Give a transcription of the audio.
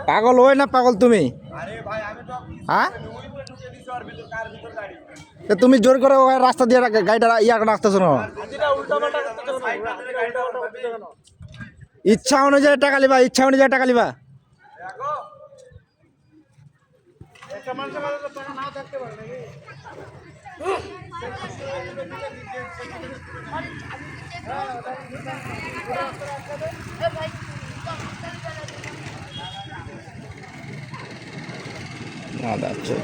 পাগল ওই না পাগল তুমি? হ্যাঁ, তুমি জোর করে রাস্তা দিয়ে গাড়িটা ইয়া রাখতেছো না। ইচ্ছা অনুযায়ী টাকা লিবা, ইচ্ছা অনুযায়ী টাকা লিবা। আচ্ছা